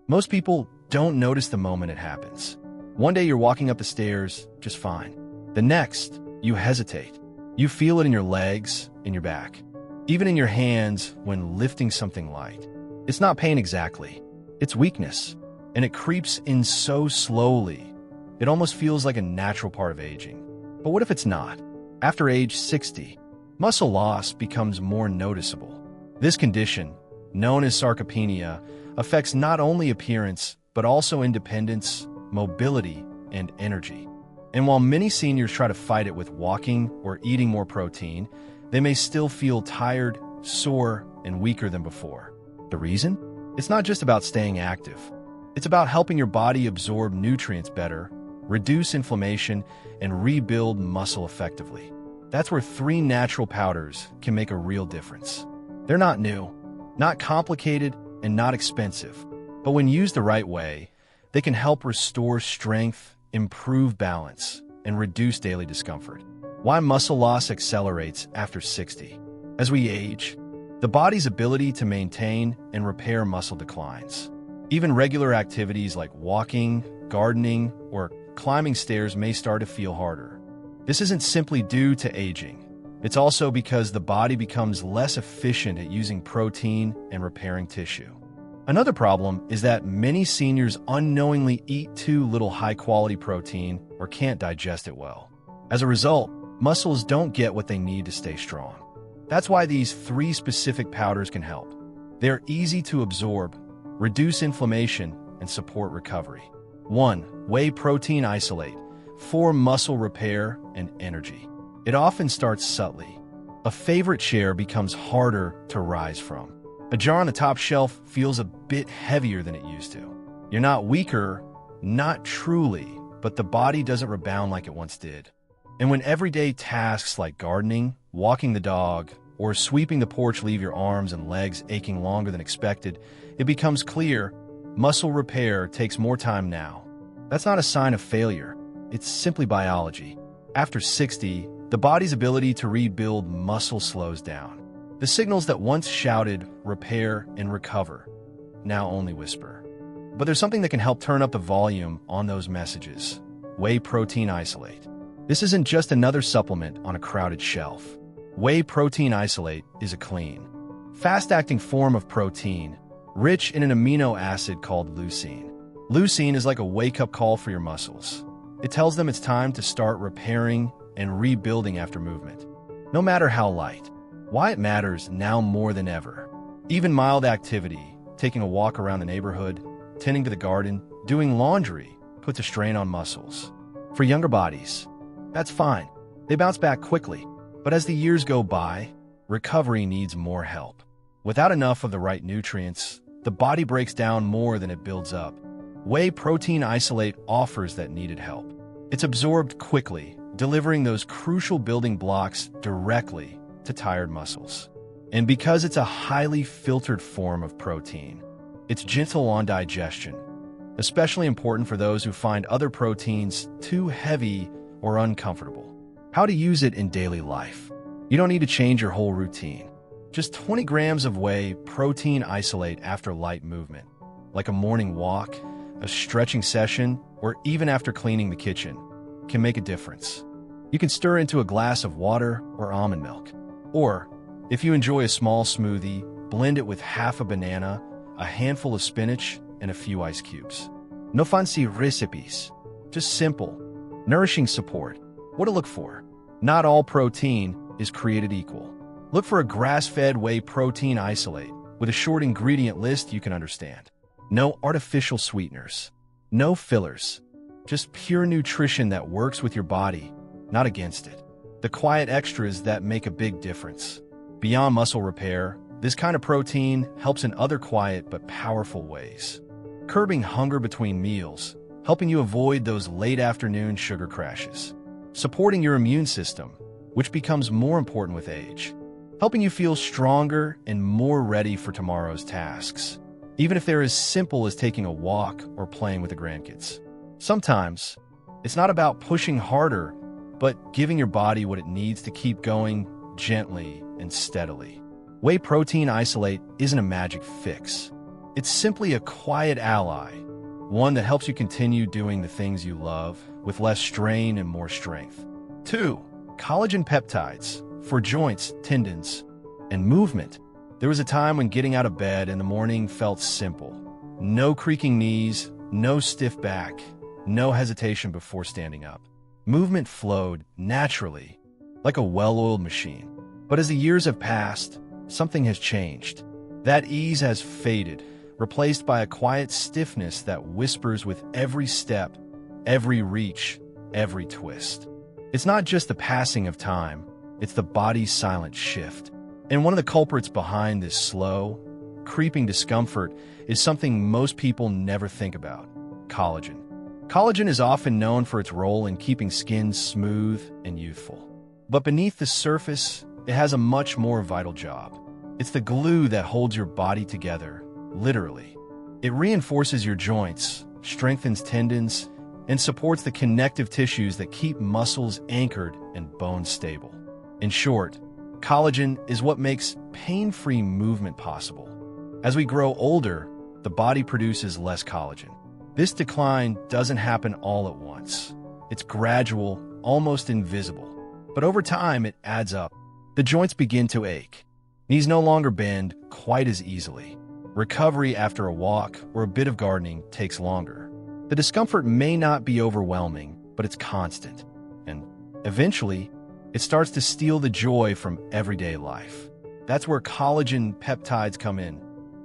Most people don't notice the moment it happens. One day you're walking up the stairs just fine. The next, you hesitate. You feel it in your legs, in your back, even in your hands when lifting something light. It's not pain exactly. It's weakness, and it creeps in so slowly. It almost feels like a natural part of aging. But what if it's not? After age 60, muscle loss becomes more noticeable. This condition, known as sarcopenia, affects not only appearance, but also independence, mobility, and energy. And while many seniors try to fight it with walking or eating more protein, they may still feel tired, sore, and weaker than before. The reason? It's not just about staying active. It's about helping your body absorb nutrients better, reduce inflammation, and rebuild muscle effectively. That's where 3 natural powders can make a real difference. They're not new, not complicated, and not expensive. But when used the right way, they can help restore strength, improve balance, and reduce daily discomfort. Why muscle loss accelerates after 60? As we age, the body's ability to maintain and repair muscle declines. Even regular activities like walking, gardening, or climbing stairs may start to feel harder. This isn't simply due to aging. It's also because the body becomes less efficient at using protein and repairing tissue. Another problem is that many seniors unknowingly eat too little high-quality protein or can't digest it well. As a result, muscles don't get what they need to stay strong. That's why these 3 specific powders can help. They're easy to absorb, reduce inflammation, and support recovery. 1. Whey Protein Isolate for muscle repair and energy. It often starts subtly. A favorite chair becomes harder to rise from. A jar on the top shelf feels a bit heavier than it used to. You're not weaker, not truly, but the body doesn't rebound like it once did. And when everyday tasks like gardening, walking the dog, or sweeping the porch leave your arms and legs aching longer than expected, it becomes clear muscle repair takes more time now. That's not a sign of failure. It's simply biology. After 60, the body's ability to rebuild muscle slows down. The signals that once shouted, repair, and recover, now only whisper. But there's something that can help turn up the volume on those messages. Whey Protein Isolate. This isn't just another supplement on a crowded shelf. Whey Protein Isolate is a clean, fast-acting form of protein, rich in an amino acid called leucine. Leucine is like a wake-up call for your muscles. It tells them it's time to start repairing and rebuilding after movement, no matter how light. Why it matters now more than ever. Even mild activity, taking a walk around the neighborhood, tending to the garden, doing laundry, puts a strain on muscles. For younger bodies, that's fine. They bounce back quickly. But as the years go by, recovery needs more help. Without enough of the right nutrients, the body breaks down more than it builds up. Whey Protein Isolate offers that needed help. It's absorbed quickly, delivering those crucial building blocks directly to tired muscles. And because it's a highly filtered form of protein, it's gentle on digestion, especially important for those who find other proteins too heavy or uncomfortable. How to use it in daily life. You don't need to change your whole routine. Just 20 grams of whey protein isolate after light movement, like a morning walk, a stretching session, or even after cleaning the kitchen, can make a difference. You can stir into a glass of water or almond milk. Or, if you enjoy a small smoothie, blend it with half a banana, a handful of spinach, and a few ice cubes. No fancy recipes, just simple, nourishing support. What to look for? Not all protein is created equal. Look for a grass-fed whey protein isolate with a short ingredient list you can understand. No artificial sweeteners, no fillers, just pure nutrition that works with your body, not against it. The quiet extras that make a big difference. Beyond muscle repair, this kind of protein helps in other quiet but powerful ways. Curbing hunger between meals, helping you avoid those late afternoon sugar crashes. Supporting your immune system, which becomes more important with age. Helping you feel stronger and more ready for tomorrow's tasks, even if they're as simple as taking a walk or playing with the grandkids. Sometimes, it's not about pushing harder, but giving your body what it needs to keep going gently and steadily. Whey Protein Isolate isn't a magic fix. It's simply a quiet ally, one that helps you continue doing the things you love with less strain and more strength. 2. Collagen peptides for joints, tendons, and movement. There was a time when getting out of bed in the morning felt simple. No creaking knees, no stiff back, no hesitation before standing up. Movement flowed naturally, like a well-oiled machine. But as the years have passed, something has changed. That ease has faded, replaced by a quiet stiffness that whispers with every step, every reach, every twist. It's not just the passing of time, it's the body's silent shift. And one of the culprits behind this slow, creeping discomfort is something most people never think about: collagen. Collagen is often known for its role in keeping skin smooth and youthful. But beneath the surface, it has a much more vital job. It's the glue that holds your body together, literally. It reinforces your joints, strengthens tendons, and supports the connective tissues that keep muscles anchored and bones stable. In short, collagen is what makes pain-free movement possible. As we grow older, the body produces less collagen. This decline doesn't happen all at once. It's gradual, almost invisible. But over time, it adds up. The joints begin to ache. Knees no longer bend quite as easily. Recovery after a walk or a bit of gardening takes longer. The discomfort may not be overwhelming, but it's constant. And eventually, it starts to steal the joy from everyday life. That's where collagen peptides come in,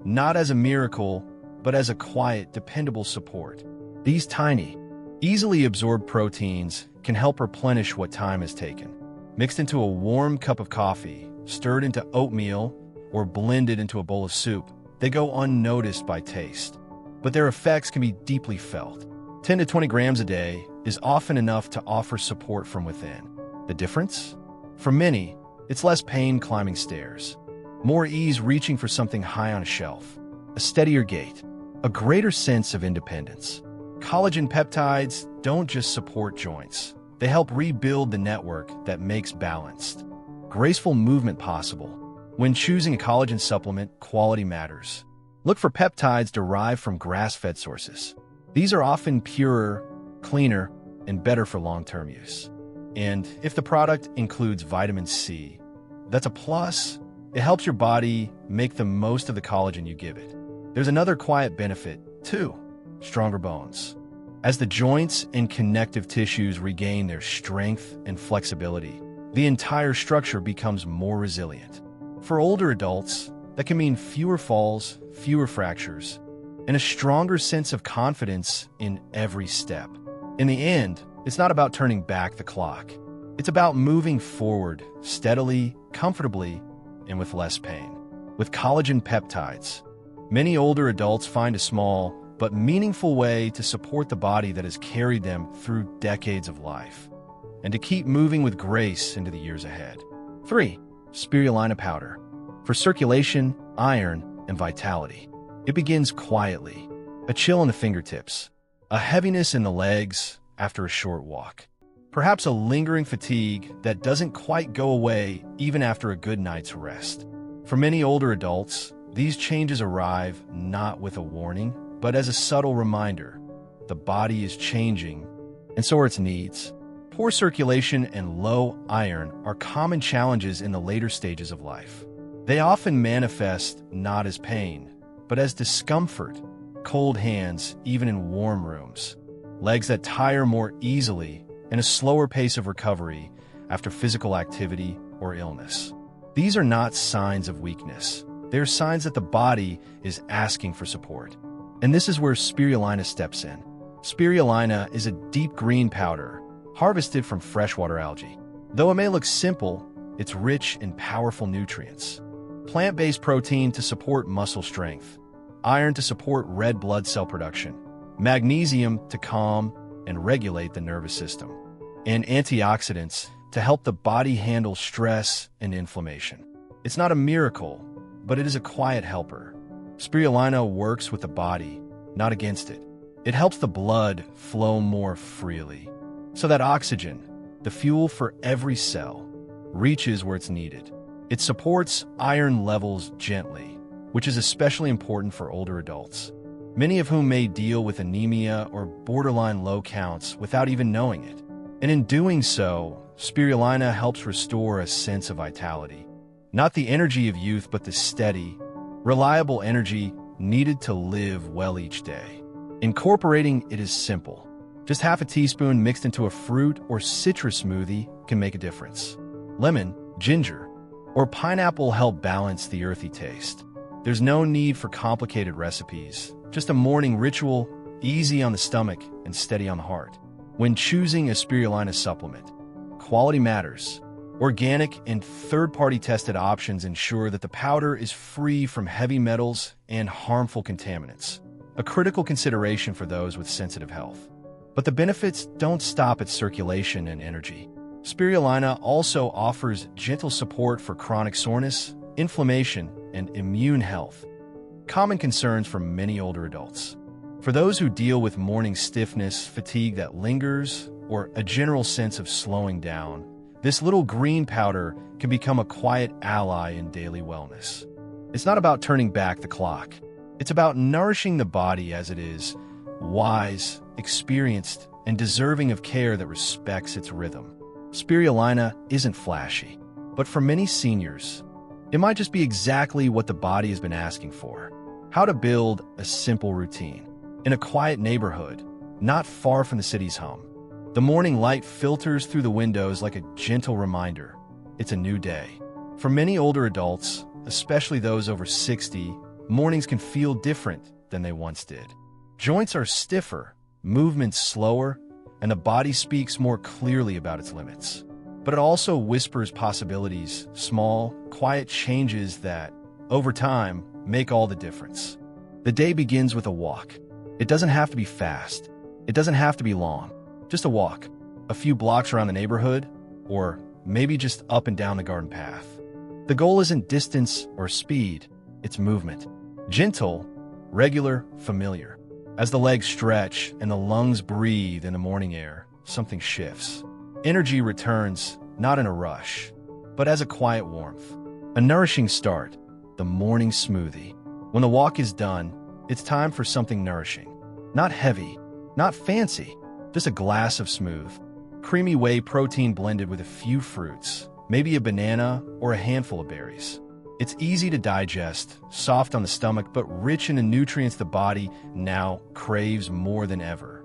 not as a miracle, but as a quiet, dependable support. These tiny, easily absorbed proteins can help replenish what time has taken. Mixed into a warm cup of coffee, stirred into oatmeal, or blended into a bowl of soup, they go unnoticed by taste. But their effects can be deeply felt. 10 to 20 grams a day is often enough to offer support from within. The difference? For many, it's less pain climbing stairs, more ease reaching for something high on a shelf, a steadier gait, a greater sense of independence. Collagen peptides don't just support joints. They help rebuild the network that makes balanced, graceful movement possible. When choosing a collagen supplement, quality matters. Look for peptides derived from grass-fed sources. These are often purer, cleaner, and better for long-term use. And if the product includes vitamin C, that's a plus. It helps your body make the most of the collagen you give it. There's another quiet benefit, too: stronger bones. As the joints and connective tissues regain their strength and flexibility, the entire structure becomes more resilient. For older adults, that can mean fewer falls, fewer fractures, and a stronger sense of confidence in every step. In the end, it's not about turning back the clock. It's about moving forward steadily, comfortably, and with less pain. With collagen peptides, many older adults find a small but meaningful way to support the body that has carried them through decades of life, and to keep moving with grace into the years ahead. 3. Spirulina Powder for circulation, iron, and vitality. It begins quietly, a chill in the fingertips, a heaviness in the legs after a short walk, perhaps a lingering fatigue that doesn't quite go away even after a good night's rest. For many older adults, these changes arrive not with a warning, but as a subtle reminder. The body is changing, and so are its needs. Poor circulation and low iron are common challenges in the later stages of life. They often manifest not as pain, but as discomfort, cold hands even in warm rooms, legs that tire more easily, and a slower pace of recovery after physical activity or illness. These are not signs of weakness. They're signs that the body is asking for support. And this is where spirulina steps in. Spirulina is a deep green powder harvested from freshwater algae. Though it may look simple, it's rich in powerful nutrients. Plant-based protein to support muscle strength, iron to support red blood cell production, magnesium to calm and regulate the nervous system, and antioxidants to help the body handle stress and inflammation. It's not a miracle, but it is a quiet helper. Spirulina works with the body, not against it. It helps the blood flow more freely, so that oxygen, the fuel for every cell, reaches where it's needed. It supports iron levels gently, which is especially important for older adults, many of whom may deal with anemia or borderline low counts without even knowing it. And in doing so, spirulina helps restore a sense of vitality. Not the energy of youth, but the steady, reliable energy needed to live well each day. Incorporating it is simple. Just half a teaspoon mixed into a fruit or citrus smoothie can make a difference. Lemon, ginger, or pineapple help balance the earthy taste. There's no need for complicated recipes, just a morning ritual, easy on the stomach and steady on the heart. When choosing a spirulina supplement, quality matters. Organic and third-party tested options ensure that the powder is free from heavy metals and harmful contaminants, a critical consideration for those with sensitive health. But the benefits don't stop at circulation and energy. Spirulina also offers gentle support for chronic soreness, inflammation, and immune health, common concerns for many older adults. For those who deal with morning stiffness, fatigue that lingers, or a general sense of slowing down, this little green powder can become a quiet ally in daily wellness. It's not about turning back the clock. It's about nourishing the body as it is, wise, experienced, and deserving of care that respects its rhythm. Spirulina isn't flashy, but for many seniors, it might just be exactly what the body has been asking for. How to build a simple routine in a quiet neighborhood, not far from the city's hum. The morning light filters through the windows like a gentle reminder. It's a new day. For many older adults, especially those over 60, mornings can feel different than they once did. Joints are stiffer, movements slower, and the body speaks more clearly about its limits. But it also whispers possibilities, small, quiet changes that, over time, make all the difference. The day begins with a walk. It doesn't have to be fast. It doesn't have to be long. Just a walk, a few blocks around the neighborhood, or maybe just up and down the garden path. The goal isn't distance or speed, it's movement. Gentle, regular, familiar. As the legs stretch and the lungs breathe in the morning air, something shifts. Energy returns, not in a rush, but as a quiet warmth. A nourishing start, the morning smoothie. When the walk is done, it's time for something nourishing. Not heavy, not fancy, just a glass of smooth, creamy whey protein blended with a few fruits, maybe a banana or a handful of berries. It's easy to digest, soft on the stomach, but rich in the nutrients the body now craves more than ever.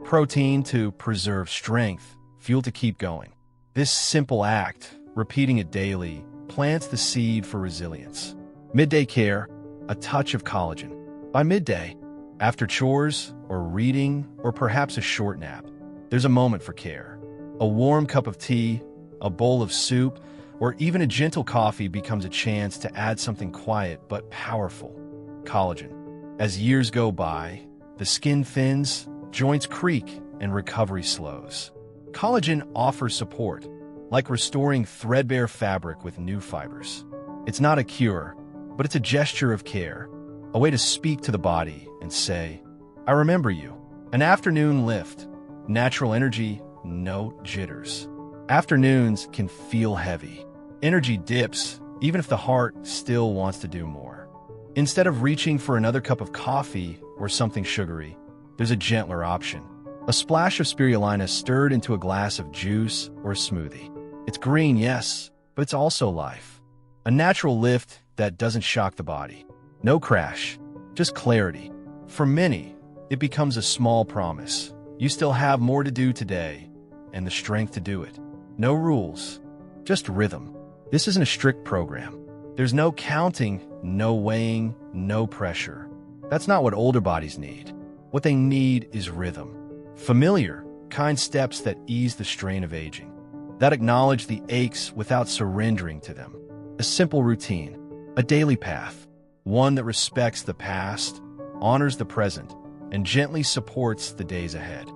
Protein to preserve strength, fuel to keep going. This simple act, repeating it daily, plants the seed for resilience. Midday care, a touch of collagen. By midday, after chores or reading or perhaps a short nap, there's a moment for care. A warm cup of tea, a bowl of soup, or even a gentle coffee becomes a chance to add something quiet but powerful. Collagen. As years go by, the skin thins, joints creak, and recovery slows. Collagen offers support, like restoring threadbare fabric with new fibers. It's not a cure, but it's a gesture of care, a way to speak to the body and say, I remember you. An afternoon lift, natural energy, no jitters. Afternoons can feel heavy. Energy dips, even if the heart still wants to do more. Instead of reaching for another cup of coffee or something sugary, there's a gentler option. A splash of spirulina stirred into a glass of juice or a smoothie. It's green, yes, but it's also life. A natural lift that doesn't shock the body. No crash, just clarity. For many, it becomes a small promise. You still have more to do today, and the strength to do it. No rules, just rhythm. This isn't a strict program. There's no counting, no weighing, no pressure. That's not what older bodies need. What they need is rhythm. Familiar, kind steps that ease the strain of aging, that acknowledge the aches without surrendering to them. A simple routine, a daily path, one that respects the past, honors the present, and gently supports the days ahead.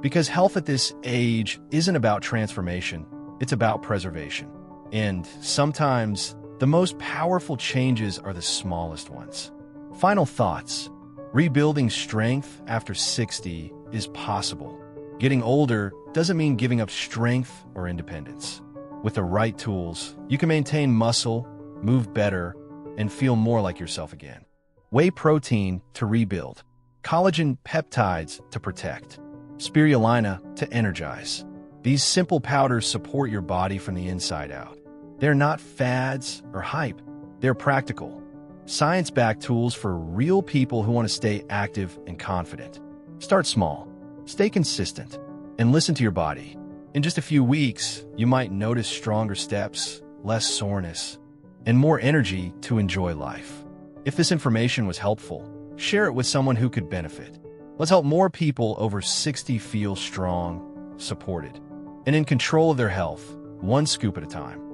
Because health at this age isn't about transformation, it's about preservation. And sometimes, the most powerful changes are the smallest ones. Final thoughts. Rebuilding strength after 60 is possible. Getting older doesn't mean giving up strength or independence. With the right tools, you can maintain muscle, move better, and feel more like yourself again. Whey protein to rebuild. Collagen peptides to protect. Spirulina to energize. These simple powders support your body from the inside out. They're not fads or hype. They're practical, science-backed tools for real people who want to stay active and confident. Start small, stay consistent, and listen to your body. In just a few weeks, you might notice stronger steps, less soreness, and more energy to enjoy life. If this information was helpful, share it with someone who could benefit. Let's help more people over 60 feel strong, supported, and in control of their health, one scoop at a time.